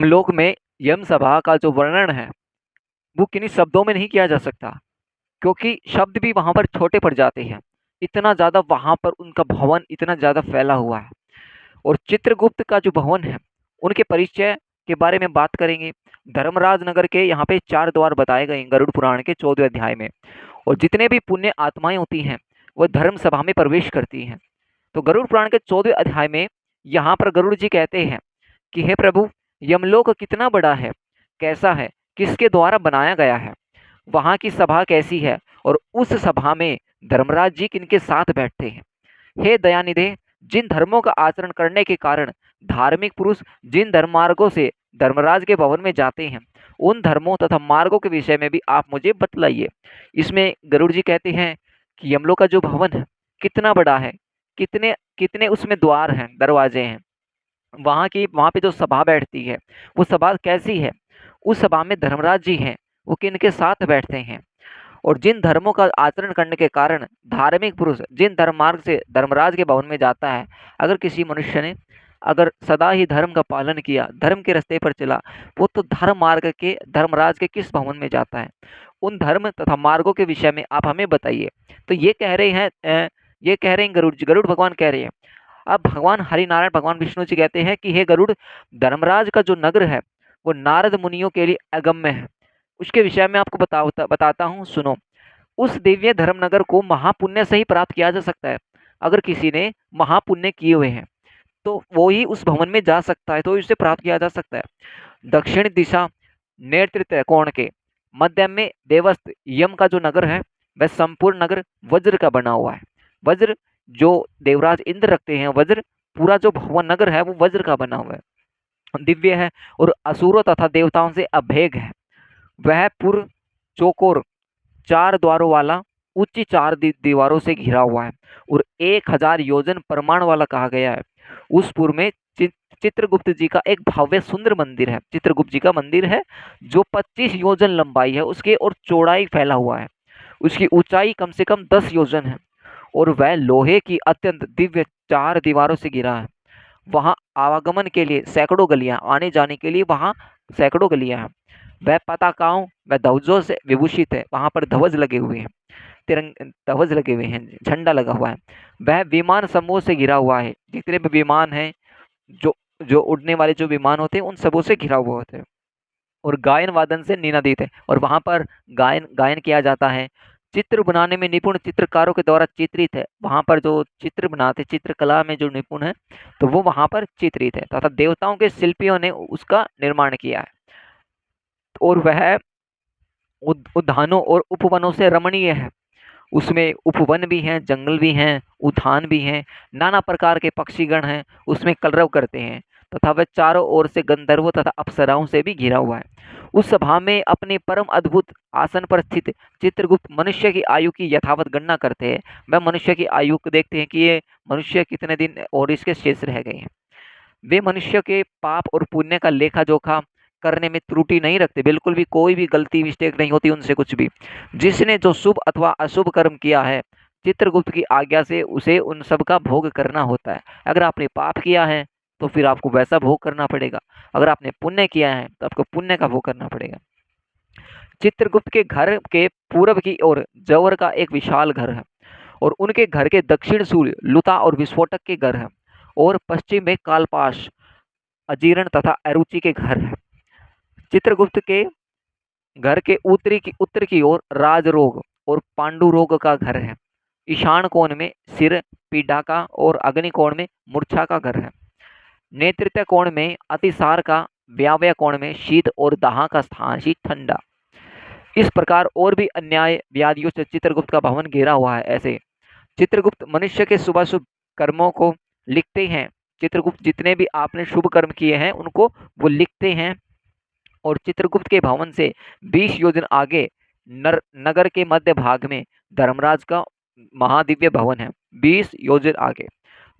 लोक में यम सभा का जो वर्णन है वो किन्हीं शब्दों में नहीं किया जा सकता, क्योंकि शब्द भी वहां पर छोटे पड़ जाते हैं। इतना ज्यादा वहां पर उनका भवन इतना ज्यादा फैला हुआ है। और चित्रगुप्त का जो भवन है उनके परिचय के बारे में बात करेंगे। धर्मराज नगर के यहाँ पे 4 द्वार बताए गए हैं गरुड़ पुराण के 14वें अध्याय में। और जितने भी पुण्य आत्माएं होती हैं वह धर्म सभा में प्रवेश करती हैं। तो गरुड़ पुराण के 14वें अध्याय में यहाँ पर गरुड़ जी कहते हैं कि हे प्रभु, यमलोक कितना बड़ा है, कैसा है, किसके द्वारा बनाया गया है, वहां की सभा कैसी है, और उस सभा में धर्मराज जी किनके साथ बैठते हैं। हे दयानिधे, जिन धर्मों का आचरण करने के कारण धार्मिक पुरुष जिन धर्म मार्गों से धर्मराज के भवन में जाते हैं उन धर्मों तथा मार्गों के विषय में भी आप मुझे बतलाइए। इसमें गरुड़ जी कहते हैं कि यमलोक का जो भवन है कितना बड़ा है, कितने कितने उसमें द्वार हैं, दरवाजे हैं, वहां पे जो सभा बैठती है वो सभा कैसी है, उस सभा में धर्मराज जी हैं वो किनके साथ बैठते हैं, और जिन धर्मों का आचरण करने के कारण धार्मिक पुरुष जिन धर्म मार्ग से धर्मराज के भवन में जाता है, अगर किसी मनुष्य ने अगर सदा ही धर्म का पालन किया, धर्म के रास्ते पर चला, वो तो धर्म मार्ग के धर्मराज के किस भवन में जाता है। उन धर्म तथा मार्गों के विषय में आप हमें बताइए। तो ये कह रहे हैं गरुड़ जी, गरुड़ भगवान कह रहे हैं। अब भगवान हरिनारायण भगवान विष्णु जी कहते हैं कि हे गरुड़, धर्मराज का जो नगर है वो नारद मुनियों के लिए अगम्य है। उसके विषय में आपको बताता हूँ, सुनो। उस दिव्य धर्म नगर को महापुण्य से ही प्राप्त किया जा सकता है। अगर किसी ने महापुण्य किए हुए हैं तो वो ही उस भवन में जा सकता है, तो इसे प्राप्त किया जा सकता है। दक्षिण दिशा नेतृत्व कोण के मध्य में देवस्थ यम का जो नगर है वह संपूर्ण नगर वज्र का बना हुआ है। वज्र जो देवराज इंद्र रखते हैं, वज्र पूरा जो भवन नगर है वो वज्र का बना हुआ है, दिव्य है और असुरों तथा देवताओं से अभेद है। वह पूर्व चौकोर 4 द्वारों वाला ऊंची 4 दीवारों से घिरा हुआ है और 1000 योजन प्रमाण वाला कहा गया है। उस पुर में चित्रगुप्त जी का एक भव्य सुंदर मंदिर है। चित्रगुप्त जी का मंदिर है जो 25 योजन लंबाई है उसके और चौड़ाई फैला हुआ है। उसकी ऊंचाई कम से कम 10 योजन है और वह लोहे की अत्यंत दिव्य 4 दीवारों से घिरा है। वहां आवागमन के लिए सैकड़ों गलियां, आने जाने के लिए वहां सैकड़ों गलियां हैं। वह पताकाओं व ध्वजों से विभूषित है, वहां पर ध्वज लगे हुए हैं, ध्वज लगे हुए हैं, झंडा लगा हुआ है। वह विमान समूह से घिरा हुआ है, जितने भी विमान हैं, जो जो उड़ने वाले जो विमान होते हैं उन सबों से घिरा हुआ होता है। और गायन वादन से निनादित है और वहां पर गायन गायन किया जाता है। चित्र बनाने में निपुण चित्रकारों के द्वारा चित्रित है, वहां पर जो चित्र बनाते चित्रकला में जो निपुण है तो वो वहां पर चित्रित है तथा देवताओं के शिल्पियों ने उसका निर्माण किया है। और वह उद्यानों और उपवनों से रमणीय है। उसमें उपवन भी हैं, जंगल भी हैं, उद्यान भी हैं, नाना प्रकार के पक्षीगण हैं, उसमें कलरव करते हैं तथा वह चारों ओर से गंधर्वों तथा अप्सराओं से भी घिरा हुआ है। उस सभा में अपने परम अद्भुत आसन पर स्थित चित्रगुप्त मनुष्य की आयु की यथावत गणना करते हैं। वह मनुष्य की आयु को देखते हैं कि ये मनुष्य कितने दिन और इसके शेष रह गए हैं। वे मनुष्य के पाप और पुण्य का लेखा जोखा करने में त्रुटि नहीं रखते, बिल्कुल भी कोई भी गलती मिस्टेक नहीं होती उनसे कुछ भी। जिसने जो शुभ अथवा अशुभ कर्म किया है चित्रगुप्त की आज्ञा से उसे उन सब का भोग करना होता है। अगर आपने पाप किया है तो फिर आपको वैसा भोग करना पड़ेगा, अगर आपने पुण्य किया है तो आपको पुण्य का भोग करना पड़ेगा। चित्रगुप्त के घर के पूर्व की ओर जवर का एक विशाल घर है और उनके घर के दक्षिण सूर्य लुता और विस्फोटक के घर है और पश्चिम में कालपाश अजीर्ण तथा अरुचि के घर है। चित्रगुप्त के घर के उत्तर की ओर राजरोग और पांडु रोग का घर है। ईशान कोण में सिर पीड़ा का और अग्नि कोण में मूर्छा का घर है। नेतृत्व कोण में अतिसार का, व्यावय कोण में शीत और दाह का स्थान शीत ठंडा। इस प्रकार और भी अन्याय व्याधियों से चित्रगुप्त का भवन घेरा हुआ है। ऐसे चित्रगुप्त मनुष्य के शुभ शुभ कर्मों को लिखते हैं। चित्रगुप्त जितने भी आपने शुभ कर्म किए हैं उनको वो लिखते हैं। और चित्रगुप्त के भवन से 20 योजन आगे नगर के मध्य भाग में धर्मराज का महादिव्य भवन है। 20 योजन आगे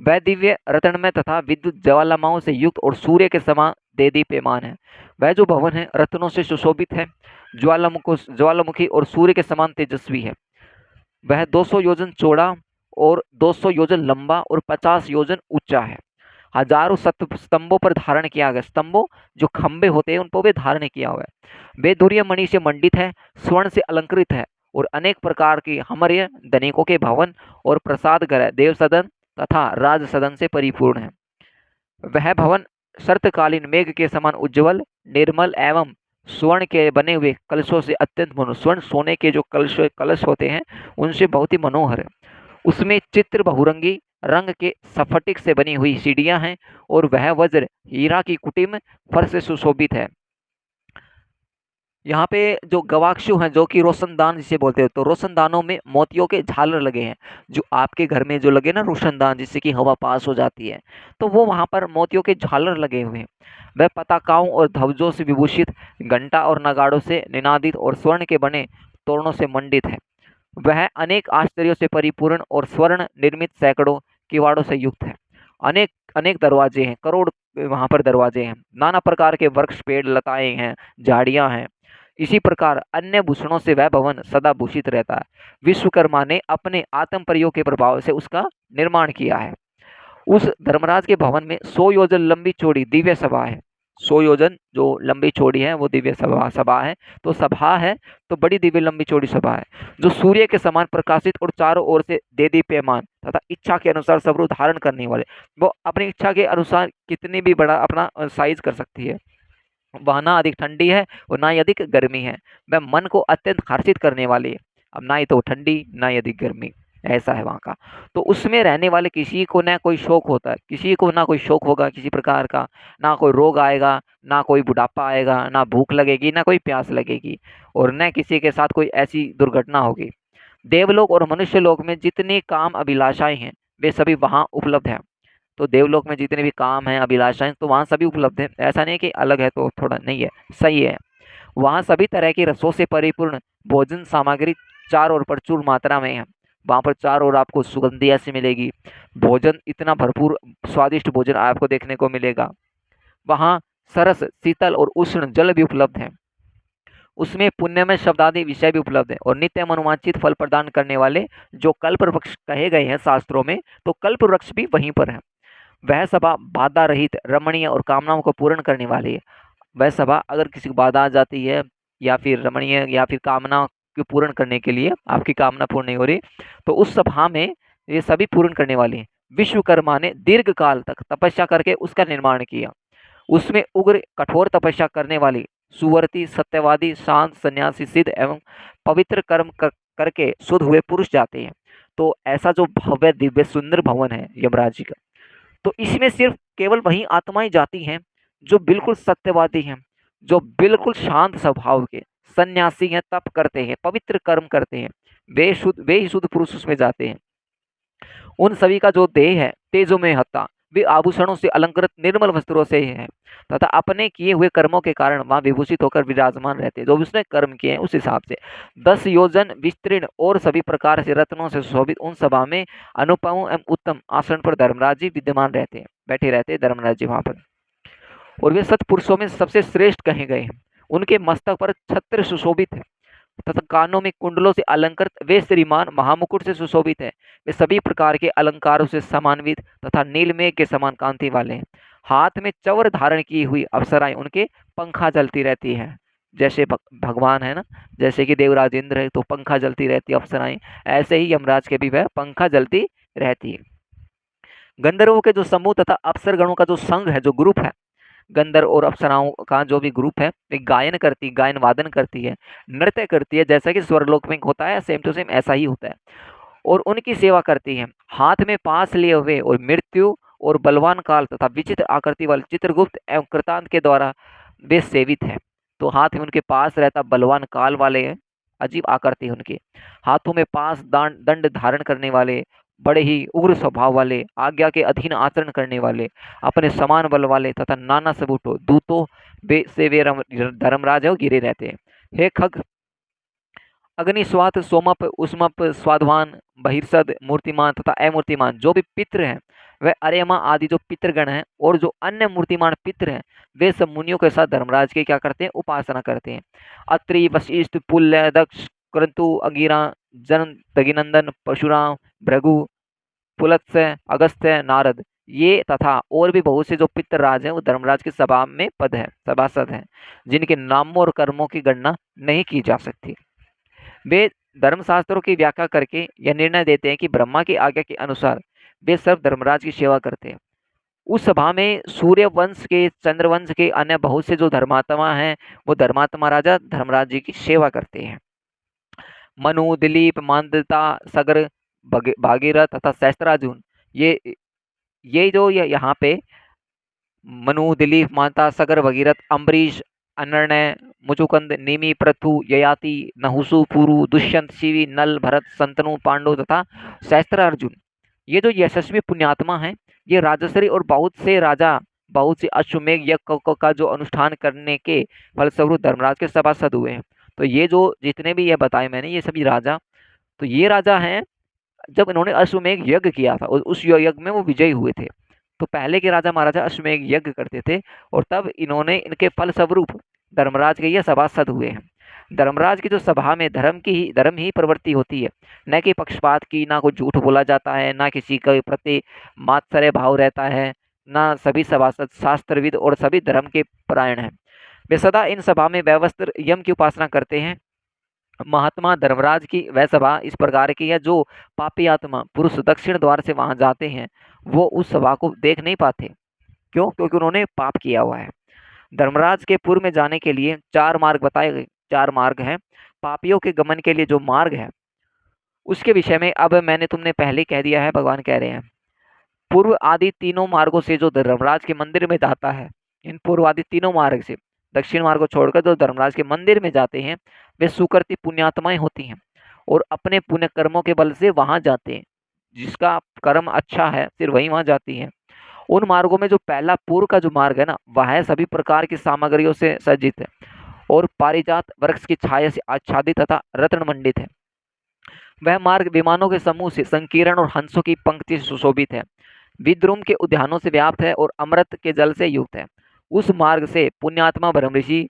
वह दिव्य रत्नमय तथा विद्युत ज्वालामाओं से युक्त और सूर्य के समान देदीप्यमान है। वह जो भवन है रत्नों से सुशोभित है, ज्वालामुखी और सूर्य के समान तेजस्वी है। वह 200 योजन चौड़ा और 200 योजन लंबा और 50 योजन ऊंचा है। हजारों स्तंभों पर धारण किया गया, स्तंभों जो खंबे होते हैं उन पर भी धारण किया हुआ है। वे धुरिया मणि से मंडित है, स्वर्ण से अलंकृत है और अनेक प्रकार की हमर्य धनिकों के भवन और प्रसाद गृह, देव सदन तथा राज सदन से परिपूर्ण है। वह भवन शरतकालीन मेघ के समान उज्ज्वल, निर्मल एवं स्वर्ण के बने हुए कलशों से अत्यंत मनोहर, स्वर्ण सोने के जो कलश कलश होते हैं उनसे बहुत ही मनोहर है। उसमें चित्र बहुरंगी रंग के स्फटिक से बनी हुई सीढ़ियां हैं और वह वज्र हीरा की कुटिम फर्श से सुशोभित है। यहाँ पे जो गवाक्षु हैं जो कि रोशनदान जिसे बोलते हैं, तो रोशनदानों में मोतियों के झालर लगे हैं। जो आपके घर में जो लगे ना रोशनदान जिससे कि हवा पास हो जाती है, तो वो वहाँ पर मोतियों के झालर लगे हुए हैं। वह पताकाओं और ध्वजों से विभूषित, घंटा और नगाड़ों से निनादित और स्वर्ण के बने तोरणों से मंडित है। वह अनेक आश्चर्यों से परिपूर्ण और स्वर्ण निर्मित सैकड़ों किवाड़ों से युक्त है। अनेक अनेक दरवाजे हैं, करोड़ वहाँ पर दरवाजे हैं। नाना प्रकार के वृक्ष, पेड़, लताएं हैं, झाड़ियां हैं। इसी प्रकार अन्य भूषणों से वह भवन सदा भूषित रहता है। विश्वकर्मा ने अपने आत्म प्रयोग के प्रभाव से उसका निर्माण किया है। उस धर्मराज के भवन में 100 योजन लंबी चौड़ी दिव्य सभा है। 100 योजन जो लंबी चौड़ी है वो दिव्य सभा है। तो सभा है तो बड़ी दिव्य लंबी चौड़ी सभा है, जो सूर्य के समान प्रकाशित और चारों ओर से देदीप्यमान तथा इच्छा के अनुसार सब रूप धारण करने वाले। वो अपनी इच्छा के अनुसार कितनी भी बड़ा अपना साइज कर सकती है। वह ना अधिक ठंडी है और ना ही अधिक गर्मी है। वह मन को अत्यंत हर्षित करने वाली है। अब ना ही तो ठंडी ना ही अधिक गर्मी, ऐसा है वहाँ का। तो उसमें रहने वाले किसी को ना कोई शौक होता है, किसी को ना कोई शौक होगा किसी प्रकार का, ना कोई रोग आएगा, ना कोई बुढ़ापा आएगा, ना भूख लगेगी, ना कोई प्यास लगेगी और न किसी के साथ कोई ऐसी दुर्घटना होगी। देवलोक और मनुष्य लोक में जितनी काम अभिलाषाएं हैं वे सभी वहाँ उपलब्ध है। तो देवलोक में जितने भी काम हैं, अभिलाषाएं, तो वहाँ सभी उपलब्ध है। ऐसा नहीं है कि अलग है तो थोड़ा नहीं है, सही है। वहाँ सभी तरह की रसों से परिपूर्ण भोजन सामग्री चारों ओर प्रचुर मात्रा में है। वहाँ पर चारों ओर आपको सुगंधी ऐसी मिलेगी, भोजन इतना भरपूर स्वादिष्ट भोजन आपको देखने को मिलेगा। वहाँ सरस, शीतल और उष्ण जल भी उपलब्ध है। उसमें पुण्यमय शब्द आदि विषय भी उपलब्ध है और नित्य मनोवांछित फल प्रदान करने वाले जो कल्प वृक्ष कहे गए हैं शास्त्रों में, तो कल्प वृक्ष भी वहीं पर है। वह सभा बाधा रहित, रमणीय और कामनाओं को पूर्ण करने वाली है। वह सभा अगर किसी को बाधा आ जाती है या फिर रमणीय या फिर कामना को पूर्ण करने के लिए आपकी कामना पूर्ण नहीं हो रही, तो उस सभा में ये सभी पूर्ण करने वाले हैं। विश्वकर्मा ने दीर्घ काल तक तपस्या करके उसका निर्माण किया। उसमें उग्र कठोर तपस्या करने वाली सुवर्ती, सत्यवादी, शांत, सन्यासी, सिद्ध एवं पवित्र कर्म करके शुद्ध हुए पुरुष जाते हैं। तो ऐसा जो भव्य दिव्य सुंदर भवन है यमराज जी का, तो इसमें सिर्फ केवल वही आत्माएं जाती हैं जो बिल्कुल सत्यवादी हैं, जो बिल्कुल शांत स्वभाव के सन्यासी हैं, तप करते हैं, पवित्र कर्म करते हैं। वे ही शुद्ध पुरुष उसमें जाते हैं। उन सभी का जो देह है तेजोमय हत्ता, वे आभूषणों से अलंकृत निर्मल वस्त्रों से है तथा अपने किए हुए कर्मों के कारण वहां विभूषित होकर विराजमान रहते हैं। जो उसने कर्म किए हैं उस हिसाब से 10 योजन विस्तीर्ण और सभी प्रकार से रत्नों से सुशोभित उन सभा में अनुपम एवं उत्तम आसन पर धर्मराज जी विद्यमान रहते हैं, बैठे रहते हैं धर्मराज जी वहां पर। और वे सत्पुरुषों में सबसे श्रेष्ठ कहे गए हैं। उनके मस्तक पर छत्र सुशोभित है तथा कानों में कुंडलों से अलंकृत वे श्रीमान महामुकुट से सुशोभित है। वे सभी प्रकार के अलंकारों से समान्वित तथा नीलमेघ के समान कांति वाले हैं। हाथ में चवर धारण की हुई अप्सराएं उनके पंखा जलती रहती है। जैसे भगवान है ना, जैसे कि देवराज इंद्र है तो पंखा जलती रहती है अप्सराएं, ऐसे ही यमराज के भी वह पंखा जलती रहती है। गंधर्वों के जो समूह तथा अप्सर गणों का जो संघ है, जो ग्रुप है, गंधर्व और अप्सराओं का जो भी ग्रुप है, वे गायन वादन करती है, नृत्य करती है, जैसा कि स्वर्गलोक में होता है सेम टू सेम ऐसा ही होता है। और उनकी सेवा करती है। हाथ में पास लिए हुए और मृत्यु और बलवान काल तथा विचित्र आकृति वाले चित्रगुप्त एवं कृतांत के द्वारा वे सेवित है। तो हाथ में उनके पास रहता बलवान काल वाले हैं, अजीब आकृति है उनके हाथों में पास दंड धारण करने वाले, बड़े ही उग्र स्वभाव वाले, आज्ञा के अधीन आचरण करने वाले, अपने समान बल वाले तथा नाना सबूतों दूतों से वे धर्मराज गिरे रहते हैं। हे खग, अग्निस्वात, सोमप, उष्मप, स्वादवान, बहिर्सद, मूर्तिमान तथा अमूर्तिमान जो भी पितृ हैं, वह अरेमा आदि जो पितृगण हैं और जो अन्य मूर्तिमान पितृ हैं, वे सब मुनियों के साथ धर्मराज के क्या करते हैं, उपासना करते हैं। अत्रि, वशिष्ठ, पुल्य, दक्ष, क्रतु, अंगिरा, जन, दगिनंदन, परशुराम, भृगु, पुलत्स्य, अगस्त्य, नारद, ये तथा और भी बहुत से जो पितृराज हैं वो धर्मराज की सभा में सभासद हैं, जिनके नामों और कर्मों की गणना नहीं की जा सकती। वे धर्मशास्त्रों की व्याख्या करके यह निर्णय देते हैं कि ब्रह्मा की आज्ञा के अनुसार वे सर्व धर्मराज की सेवा करते हैं। उस सभा में सूर्य वंश के, चंद्रवंश के अन्य बहुत से जो धर्मात्मा हैं, वो धर्मात्मा राजा धर्मराज जी की सेवा करते हैं। मनु, दिलीप, मांदता, सगर, भागीरथ तथा सहस्त्रार्जुन, ये जो यहाँ पे मनु, दिलीप, मांता, सगर, भगीरथ, अम्बरीश, अनर्णय, मुचुकुंद, निमि, पृथु, ययाति, नहुसु, पुरु, दुष्यंत, शिवी, नल, भरत, संतनु, पांडु तथा सहस्त्रार्जुन, ये जो यशस्वी पुण्यात्मा हैं, ये राजश्री और बहुत से अश्वमेघ यज्ञ का जो अनुष्ठान करने के फलस्वरूप धर्मराज के सभासद हुए हैं। तो ये जो जितने भी ये बताए मैंने, ये सभी राजा, तो ये राजा हैं जब इन्होंने अश्वमेघ यज्ञ किया था और उस यज्ञ में वो विजयी हुए थे। तो पहले के राजा महाराजा अश्वमेघ यज्ञ करते थे और तब इन्होंने इनके फलस्वरूप धर्मराज के ये सभासद हुए हैं। धर्मराज की जो सभा में धर्म ही प्रवृत्ति होती है, न कि पक्षपात की, ना कोई झूठ बोला जाता है, ना किसी के प्रति मात्सर्य भाव रहता है, ना सभी सभासद शास्त्रविद और सभी धर्म के परायण हैं। वे सदा इन सभा में व्यवस्थित यम की उपासना करते हैं। महात्मा धर्मराज की वह सभा इस प्रकार की है, जो पापी आत्मा पुरुष दक्षिण द्वार से वहां जाते हैं वो उस सभा को देख नहीं पाते। क्यों? क्योंकि उन्होंने पाप किया हुआ है। धर्मराज के पूर्व में जाने के लिए 4 मार्ग बताए गए, 4 मार्ग हैं। पापियों के गमन के लिए जो मार्ग है उसके विषय में अब मैंने तुमने पहले कह दिया है। भगवान कह रहे हैं पूर्व आदि तीनों मार्गों से जो धर्मराज के मंदिर में जाता है, इन पूर्व आदि तीनों मार्ग से दक्षिण मार्ग को छोड़कर जो धर्मराज के मंदिर में जाते हैं वे सुकृति पुण्यात्माएं होती हैं और अपने पुण्य कर्मों के बल से वहां जाते हैं। जिसका कर्म अच्छा है सिर्फ वही वहां जाती है। उन मार्गों में जो पहला पूर्व का जो मार्ग है ना, वह सभी प्रकार की सामग्रियों से सज्जित है और पारिजात वृक्ष की छाया से आच्छादित तथा रत्न मंडित है। वह मार्ग विमानों के समूह से, संकीर्ण और हंसों की पंक्ति से सुशोभित है, विद्रुम के उद्यानों से व्याप्त है और अमृत के जल से युक्त है। उस मार्ग से पुण्यात्मा ब्रह्म ऋषि,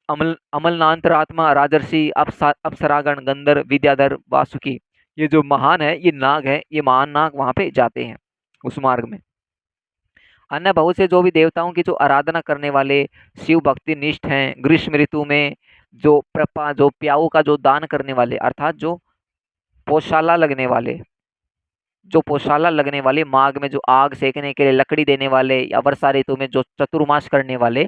अमलनांतरात्मा, राजर्षि, अप्सरागण, गंधर्व, विद्याधर, वासुकी, ये जो महान है, ये नाग है, ये महान नाग वहां पे जाते हैं उस मार्ग में। अन्य बहुत से जो भी देवताओं की जो आराधना करने वाले शिव भक्ति निष्ठ हैं, ग्रीष्म ऋतु में जो प्याऊ का जो दान करने वाले, अर्थात जो पौशाला लगने वाले माघ में जो आग सेकने के लिए लकड़ी देने वाले, या वर्षा ऋतु में जो चतुर्मास करने वाले,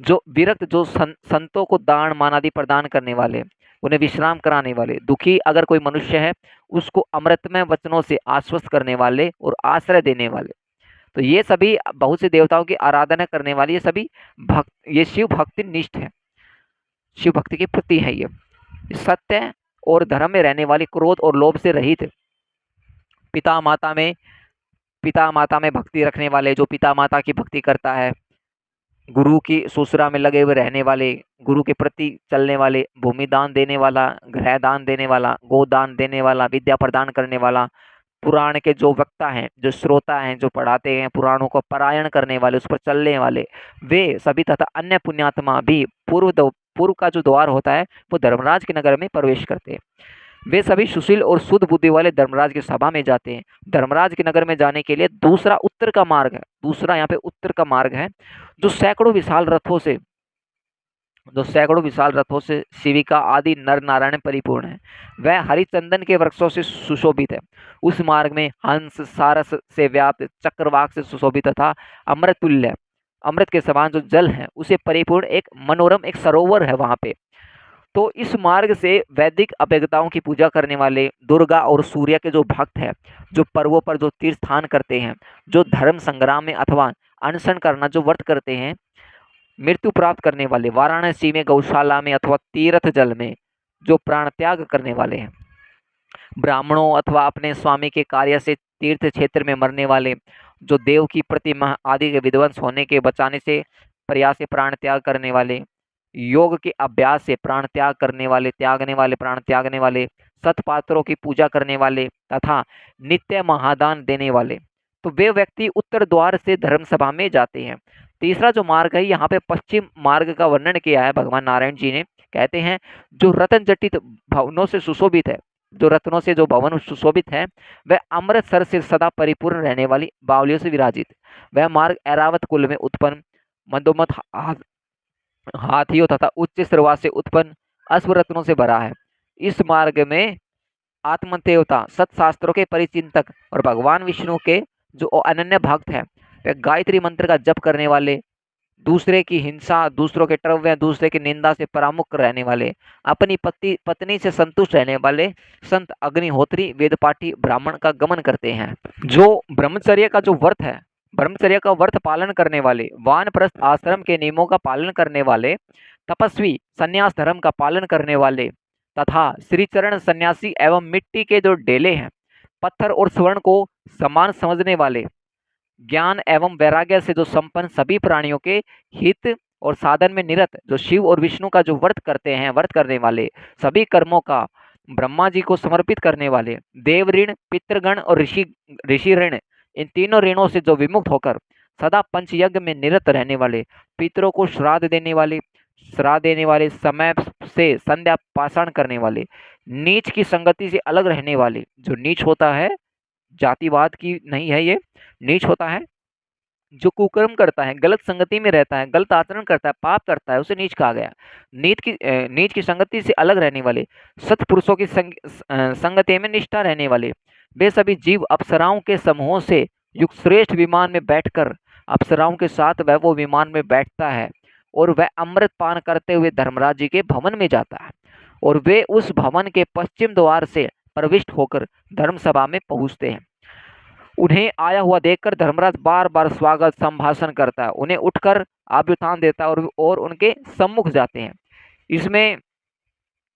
जो विरक्त जो संतों को दान मान आदि प्रदान करने वाले, उन्हें विश्राम कराने वाले, दुखी अगर कोई मनुष्य है उसको अमृतमय वचनों से आश्वस्त करने वाले और आश्रय देने वाले, तो ये सभी बहुत से देवताओं की आराधना करने वाले, ये सभी ये शिव भक्ति निष्ठ है, शिव भक्ति के प्रति है। ये सत्य और धर्म में रहने वाले, क्रोध और लोभ से रहित, पिता माता में भक्ति रखने वाले, जो पिता माता की भक्ति करता है, गुरु की सुसरा में लगे हुए रहने वाले, गुरु के प्रति चलने वाले, भूमि दान देने वाला, गृह दान देने वाला, गोदान देने वाला, विद्या प्रदान करने वाला, पुराण के जो वक्ता हैं, जो श्रोता हैं, जो पढ़ाते हैं, पुराणों को पारायण करने वाले, उस पर चलने वाले, वे सभी तथा अन्य पुण्यात्मा भी पूर्व का जो द्वार होता है वो धर्मराज के नगर में प्रवेश करते हैं। वे सभी सुशील और शुद्ध बुद्धि वाले धर्मराज की सभा में जाते हैं। धर्मराज के नगर में जाने के लिए दूसरा उत्तर का मार्ग है, दूसरा यहाँ पे उत्तर का मार्ग है, जो सैकड़ों विशाल रथों से शिविका आदि नर नारायण परिपूर्ण है। वह हरिचंदन के वृक्षों से सुशोभित है। उस मार्ग में हंस, सारस से व्याप्त, चक्रवाक से सुशोभित तथा अमृत तुल्य, अमृत के समान जो जल है उसे परिपूर्ण एक मनोरम एक सरोवर है वहां पे। तो इस मार्ग से वैदिक अभिज्ञताओं की पूजा करने वाले, दुर्गा और सूर्य के जो भक्त हैं, जो पर्वों पर जो तीर्थ स्थान करते हैं, जो धर्म संग्राम में अथवा अनशन करना जो व्रत करते हैं, मृत्यु प्राप्त करने वाले, वाराणसी में गौशाला में अथवा तीर्थ जल में जो प्राण त्याग करने वाले हैं, ब्राह्मणों अथवा अपने स्वामी के कार्य से तीर्थ क्षेत्र में मरने वाले, जो देव की प्रतिमा आदि के विध्वंस होने के बचाने से प्रयास से प्राण त्याग करने वाले, योग के अभ्यास से प्राण त्याग करने वाले, प्राण त्यागने वाले, सतपात्रों की पूजा करने वाले तथा नित्य महादान देने वाले, तो वे व्यक्ति उत्तर द्वार से धर्म सभा में जाते हैं। तीसरा जो मार्ग है, यहाँ पे पश्चिम मार्ग का वर्णन किया है भगवान नारायण जी ने। कहते हैं जो रतन जटित भवनों से सुशोभित है, जो रत्नों से जो भवन सुशोभित है, वह अमृतसर से सदा परिपूर्ण रहने वाली बावलियों से विराजित। वह मार्ग ऐरावत कुल में उत्पन्न मंदोमद हाथियों तथा उच्च श्रवा से उत्पन्न अश्वरत्नों से भरा है। इस मार्ग में आत्मदेवता, सत्शास्त्रों के परिचिंतक और भगवान विष्णु के जो अनन्य भक्त है, वे गायत्री मंत्र का जप करने वाले, दूसरे की हिंसा, दूसरों के ट्रव्य, दूसरे की निंदा से परामुख रहने वाले, अपनी पत्नी से संतुष्ट रहने वाले संत अग्निहोत्री वेदपाठी ब्राह्मण का गमन करते हैं। जो ब्रह्मचर्य का जो व्रत है, ब्रह्मचर्य का व्रत पालन करने वाले, वानप्रस्थ आश्रम के नियमों का पालन करने वाले, तपस्वी संन्यास धर्म का पालन करने वाले तथा श्रीचरण सन्यासी एवं मिट्टी के जो डेले हैं, पत्थर और स्वर्ण को समान समझने वाले, ज्ञान एवं वैराग्य से जो संपन्न सभी प्राणियों के हित और साधन में निरत, जो शिव और विष्णु का जो व्रत करते हैं, व्रत करने वाले, सभी कर्मों का ब्रह्मा जी को समर्पित करने वाले, देव ऋण, पितृगण और ऋषि ऋण, इन तीनों ऋणों से जो विमुक्त होकर सदा पंचयज्ञ में निरत रहने वाले, पितरों को श्राद्ध देने वाले, समय से संध्या पाषाण करने वाले, नीच की संगति से अलग रहने वाले, जो नीच होता है जातिवाद की नहीं है, ये नीच होता है जो कुकर्म करता है, गलत संगति में रहता है, गलत आचरण करता है, पाप करता है, उसे नीच कहा गया। नीच की संगति से अलग रहने वाले, सत्पुरुषों की संगति में निष्ठा रहने वाले, वे सभी जीव अप्सराओं के समूहों से युक्त श्रेष्ठ विमान में बैठकर, अप्सराओं के साथ वह वो विमान में बैठता है और वह अमृत पान करते हुए धर्मराज जी के भवन में जाता है और वे उस भवन के पश्चिम द्वार से प्रविष्ट होकर धर्मसभा में पहुंचते हैं। उन्हें आया हुआ देखकर धर्मराज बार बार स्वागत संभाषण करता है, उन्हें उठकर आभ्युत्थान देता है और उनके सम्मुख जाते हैं। इसमें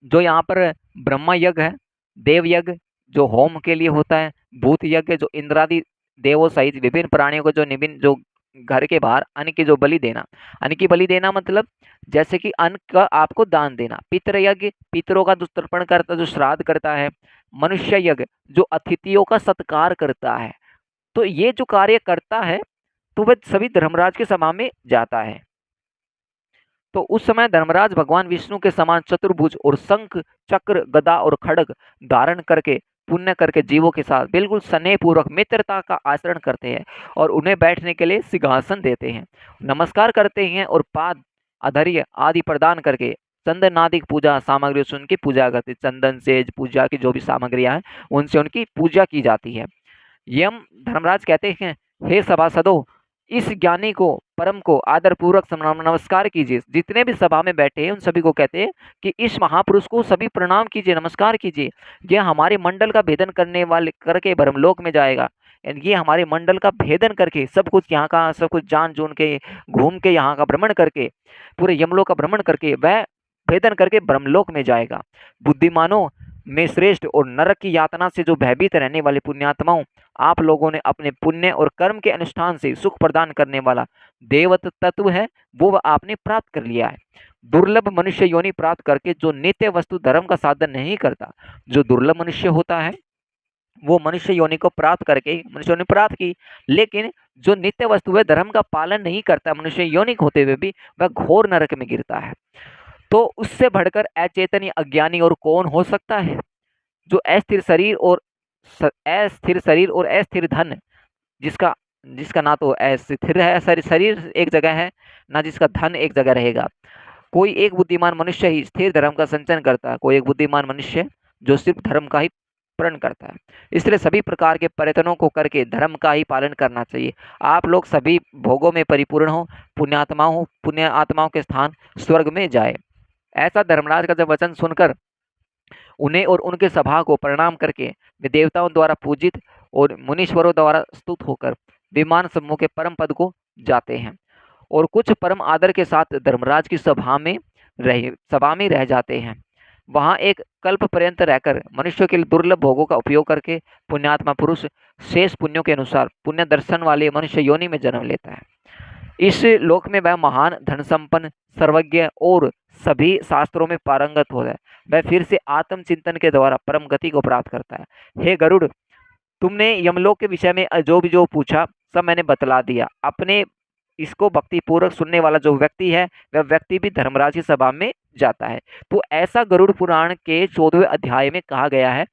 जो यहाँ पर ब्रह्मा यज्ञ है, देव यज्ञ जो होम के लिए होता है, भूत यज्ञ जो इंद्रादि देवों सहित विभिन्न प्राणियों को जो निभिन्न जो घर के बाहर अन्न की जो बलि देना, अन्न की बलि देना मतलब जैसे कि अन्न का आपको दान देना, पितृ यज्ञ पितरों का जो तर्पण करता, जो श्राद्ध करता है, मनुष्य यज्ञ जो अतिथियों का सत्कार करता है। तो ये जो कार्य करता है तो वह सभी धर्मराज के सभा में जाता है। तो उस समय धर्मराज भगवान विष्णु के समान चतुर्भुज और शंख, चक्र, गदा और खड्ग धारण करके पुण्य करके जीवों के साथ बिल्कुल स्नेह पूर्वक मित्रता का आचरण करते हैं और उन्हें बैठने के लिए सिंहासन देते हैं, नमस्कार करते हैं और पाद अधर्य आदि प्रदान करके चंदन आदि पूजा सामग्री से उनकी पूजा करते, चंदन से पूजा की जो भी सामग्रियां हैं उनसे उनकी पूजा की जाती है। यम धर्मराज कहते हैं, हे सभासदों, इस ज्ञानी को परम को आदर पूर्वक नमस्कार कीजिए। जितने भी सभा में बैठे हैं उन सभी को कहते हैं कि इस महापुरुष को सभी प्रणाम कीजिए, नमस्कार कीजिए। यह हमारे मंडल का भेदन करने वाले करके ब्रह्मलोक में जाएगा। ये हमारे मंडल का भेदन करके सब कुछ यहाँ का सब कुछ जान जून के घूम के यहाँ का भ्रमण करके पूरे यमलोक का भ्रमण करके वह भेदन करके ब्रह्मलोक में जाएगा। बुद्धिमानों में श्रेष्ठ और नरक की यातना से जो भयभीत रहने वाले पुण्यात्माओं, आप लोगों ने अपने पुण्य और कर्म के अनुष्ठान से सुख प्रदान करने वाला देवत तत्व है वो आपने प्राप्त कर लिया है। दुर्लभ मनुष्य योनि प्राप्त करके जो नित्य वस्तु धर्म का साधन नहीं करता, जो दुर्लभ मनुष्य होता है वो मनुष्य योनि को प्राप्त करके मनुष्य योनि प्राप्त की, लेकिन जो नित्य वस्तु है धर्म का पालन नहीं करता मनुष्य योनिक होते हुए भी वह घोर नरक में गिरता है। तो उससे बढ़कर अचेतन अज्ञानी और कौन हो सकता है, जो अस्थिर शरीर और अस्थिर धन, जिसका ना तो अस्थिर है शरीर एक जगह है, ना जिसका धन एक जगह रहेगा। कोई एक बुद्धिमान मनुष्य ही स्थिर धर्म का संचरण करता है, कोई एक बुद्धिमान मनुष्य जो सिर्फ धर्म का ही प्रण करता है। इसलिए सभी प्रकार के प्रयत्नों को करके धर्म का ही पालन करना चाहिए। आप लोग सभी भोगों में परिपूर्ण हो, पुण्य आत्माओं के स्थान स्वर्ग में जाए। ऐसा धर्मराज का जब वचन सुनकर उन्हें और उनके सभा को प्रणाम करके वे देवताओं द्वारा पूजित और मुनीश्वरों द्वारा स्तुत होकर विमान समूह के परम पद को जाते हैं और कुछ परम आदर के साथ धर्मराज की सभा में रह जाते हैं। वहाँ एक कल्प पर्यंत रहकर मनुष्य के लिए दुर्लभ भोगों का उपयोग करके पुण्यात्मा पुरुष शेष पुण्यों के अनुसार पुण्य दर्शन वाले मनुष्य योनि में जन्म लेता है। इस लोक में वह महान धन संपन्न सर्वज्ञ और सभी शास्त्रों में पारंगत हो जाए, वह फिर से आत्मचिंतन के द्वारा परम गति को प्राप्त करता है। हे गरुड़, तुमने यमलोक के विषय में जो पूछा सब मैंने बतला दिया। अपने इसको भक्ति पूर्वक सुनने वाला जो व्यक्ति है वह व्यक्ति भी धर्मराज की सभा में जाता है। तो ऐसा गरुड़ पुराण के 14वें अध्याय में कहा गया है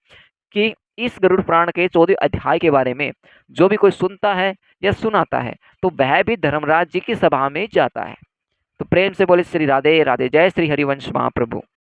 कि इस गरुड़ पुराण के 14वें अध्याय के बारे में जो भी कोई सुनता है या सुनाता है तो वह भी धर्मराज जी की सभा में जाता है। तो प्रेम से बोले श्री राधे राधे। जय श्री हरिवंश महाप्रभु।